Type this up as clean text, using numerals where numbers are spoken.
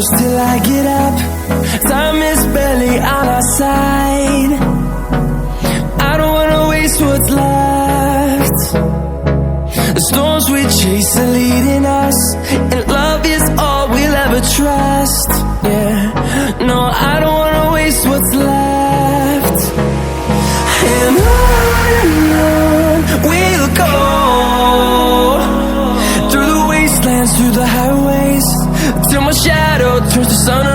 close till I get up. Time is barely on our side. I don't wanna waste what's left. The storms we chase are leading us, and love is all we'll ever trust. Yeah, no, I don't wanna waste what's left. And on we'll go, through the wastelands, through the highways, till my shadow turns to sun